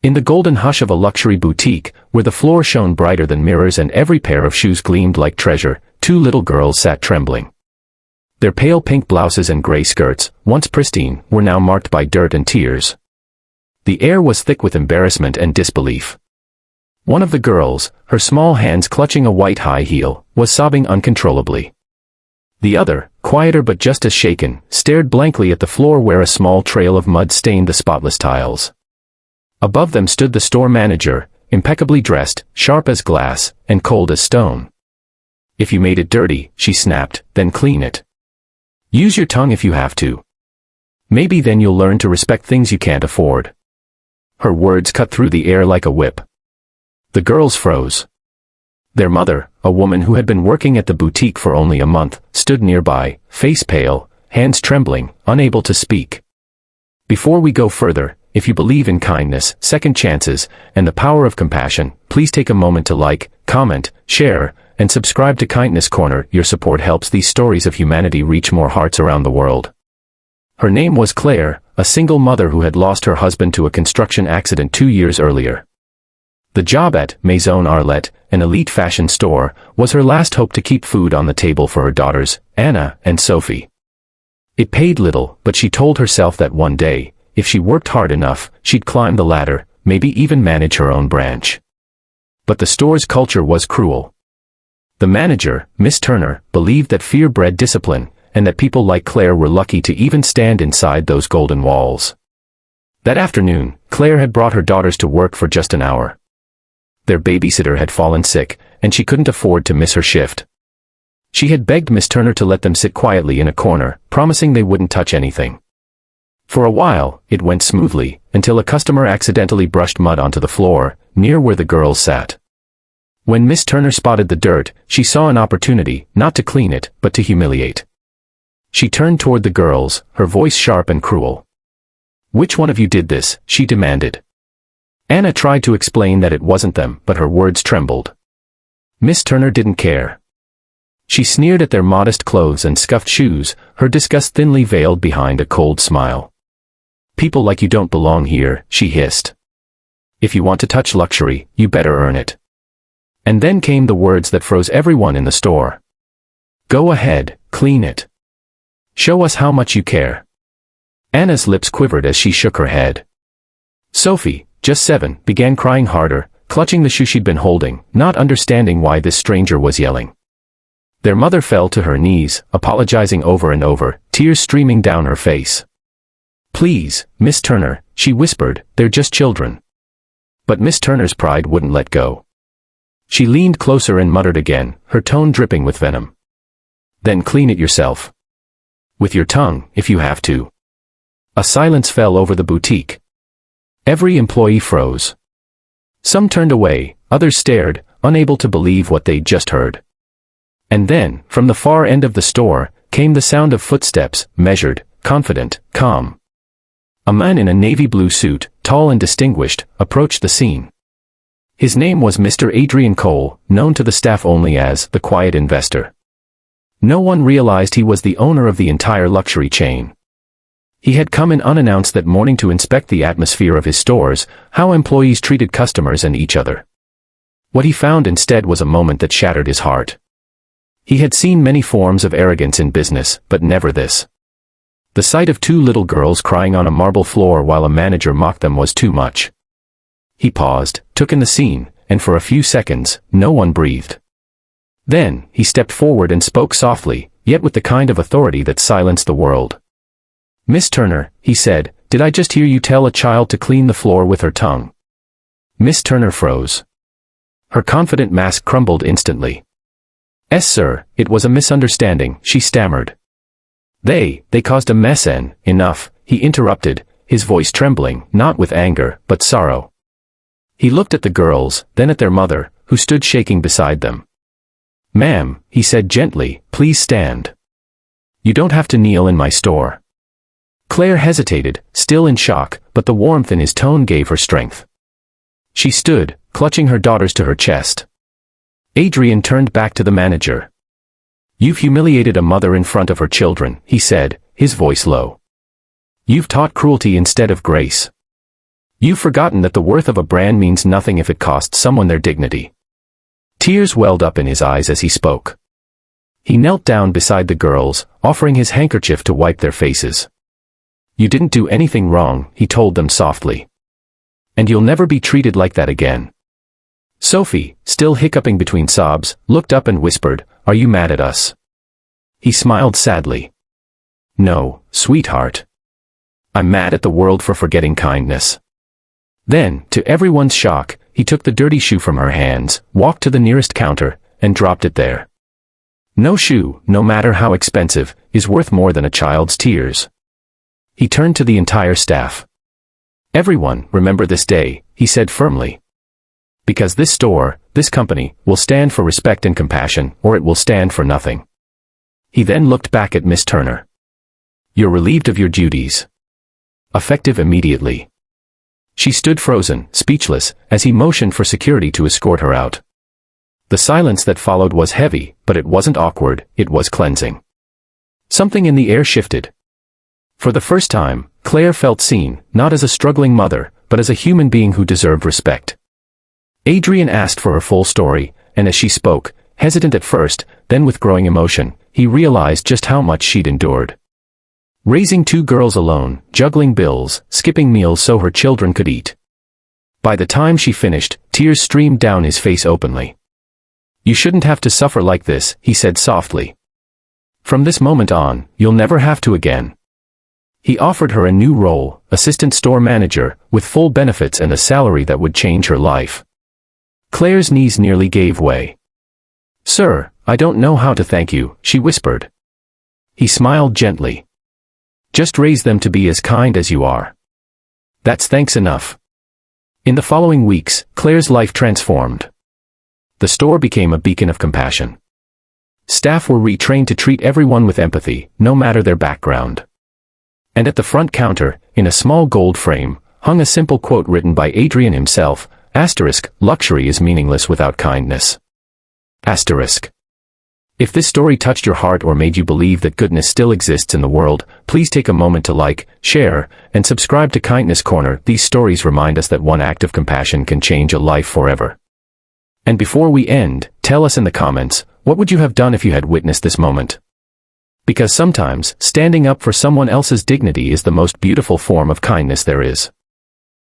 In the golden hush of a luxury boutique, where the floor shone brighter than mirrors and every pair of shoes gleamed like treasure, two little girls sat trembling. Their pale pink blouses and gray skirts, once pristine, were now marked by dirt and tears. The air was thick with embarrassment and disbelief. One of the girls, her small hands clutching a white high heel, was sobbing uncontrollably. The other, quieter but just as shaken, stared blankly at the floor where a small trail of mud stained the spotless tiles. Above them stood the store manager, impeccably dressed, sharp as glass, and cold as stone. "If you made it dirty," she snapped, "then clean it. Use your tongue if you have to. Maybe then you'll learn to respect things you can't afford." Her words cut through the air like a whip. The girls froze. Their mother, a woman who had been working at the boutique for only a month, stood nearby, face pale, hands trembling, unable to speak. "Before we go further, if you believe in kindness, second chances, and the power of compassion, please take a moment to like, comment, share, and subscribe to Kindness Corner. Your support helps these stories of humanity reach more hearts around the world." Her name was Claire, a single mother who had lost her husband to a construction accident 2 years earlier. The job at Maison Arlette, an elite fashion store, was her last hope to keep food on the table for her daughters, Anna and Sophie. It paid little, but she told herself that one day, if she worked hard enough, she'd climb the ladder, maybe even manage her own branch. But the store's culture was cruel. The manager, Miss Turner, believed that fear bred discipline, and that people like Claire were lucky to even stand inside those golden walls. That afternoon, Claire had brought her daughters to work for just an hour. Their babysitter had fallen sick, and she couldn't afford to miss her shift. She had begged Miss Turner to let them sit quietly in a corner, promising they wouldn't touch anything. For a while, it went smoothly, until a customer accidentally brushed mud onto the floor, near where the girls sat. When Miss Turner spotted the dirt, she saw an opportunity, not to clean it, but to humiliate. She turned toward the girls, her voice sharp and cruel. "Which one of you did this?" she demanded. Anna tried to explain that it wasn't them, but her words trembled. Miss Turner didn't care. She sneered at their modest clothes and scuffed shoes, her disgust thinly veiled behind a cold smile. "People like you don't belong here," she hissed. "If you want to touch luxury, you better earn it." And then came the words that froze everyone in the store. "Go ahead, clean it. Show us how much you care." Anna's lips quivered as she shook her head. Sophie, just 7, began crying harder, clutching the shoe she'd been holding, not understanding why this stranger was yelling. Their mother fell to her knees, apologizing over and over, tears streaming down her face. "Please, Miss Turner," she whispered, "they're just children." But Miss Turner's pride wouldn't let go. She leaned closer and muttered again, her tone dripping with venom. "Then clean it yourself. With your tongue, if you have to." A silence fell over the boutique. Every employee froze. Some turned away, others stared, unable to believe what they'd just heard. And then, from the far end of the store, came the sound of footsteps, measured, confident, calm. A man in a navy blue suit, tall and distinguished, approached the scene. His name was Mr. Adrian Cole, known to the staff only as the Quiet Investor. No one realized he was the owner of the entire luxury chain. He had come in unannounced that morning to inspect the atmosphere of his stores, how employees treated customers and each other. What he found instead was a moment that shattered his heart. He had seen many forms of arrogance in business, but never this. The sight of 2 little girls crying on a marble floor while a manager mocked them was too much. He paused, took in the scene, and for a few seconds, no one breathed. Then, he stepped forward and spoke softly, yet with the kind of authority that silenced the world. "Miss Turner," he said, "did I just hear you tell a child to clean the floor with her tongue?" Miss Turner froze. Her confident mask crumbled instantly. "Yes, sir, it was a misunderstanding," she stammered. They caused a mess and, enough," he interrupted, his voice trembling, not with anger, but sorrow. He looked at the girls, then at their mother, who stood shaking beside them. "Ma'am," he said gently, "please stand. You don't have to kneel in my store." Claire hesitated, still in shock, but the warmth in his tone gave her strength. She stood, clutching her daughters to her chest. Adrian turned back to the manager. "You've humiliated a mother in front of her children," he said, his voice low. "You've taught cruelty instead of grace. You've forgotten that the worth of a brand means nothing if it costs someone their dignity. Tears welled up in his eyes as he spoke. He knelt down beside the girls, offering his handkerchief to wipe their faces. You didn't do anything wrong, he told them softly. And you'll never be treated like that again. Sophie, still hiccuping between sobs, looked up and whispered, Are you mad at us? He smiled sadly. No, sweetheart. I'm mad at the world for forgetting kindness. Then, to everyone's shock, he took the dirty shoe from her hands, walked to the nearest counter, and dropped it there. No shoe, no matter how expensive, is worth more than a child's tears. He turned to the entire staff. Everyone, remember this day, he said firmly. Because this store, this company, will stand for respect and compassion, or it will stand for nothing. He then looked back at Miss Turner. You're relieved of your duties. Effective immediately. She stood frozen, speechless, as he motioned for security to escort her out. The silence that followed was heavy, but it wasn't awkward, it was cleansing. Something in the air shifted. For the first time, Claire felt seen, not as a struggling mother, but as a human being who deserved respect. Adrian asked for her full story, and as she spoke, hesitant at first, then with growing emotion, he realized just how much she'd endured. Raising 2 girls alone, juggling bills, skipping meals so her children could eat. By the time she finished, tears streamed down his face openly. You shouldn't have to suffer like this, he said softly. From this moment on, you'll never have to again. He offered her a new role, assistant store manager, with full benefits and a salary that would change her life. Claire's knees nearly gave way. Sir, I don't know how to thank you, she whispered. He smiled gently. Just raise them to be as kind as you are. That's thanks enough. In the following weeks, Claire's life transformed. The store became a beacon of compassion. Staff were retrained to treat everyone with empathy, no matter their background. And at the front counter, in a small gold frame, hung a simple quote written by Adrian himself, "Luxury is meaningless without kindness." If this story touched your heart or made you believe that goodness still exists in the world, please take a moment to like, share, and subscribe to Kindness Corner. These stories remind us that one act of compassion can change a life forever. And before we end, tell us in the comments, what would you have done if you had witnessed this moment? Because sometimes, standing up for someone else's dignity is the most beautiful form of kindness there is.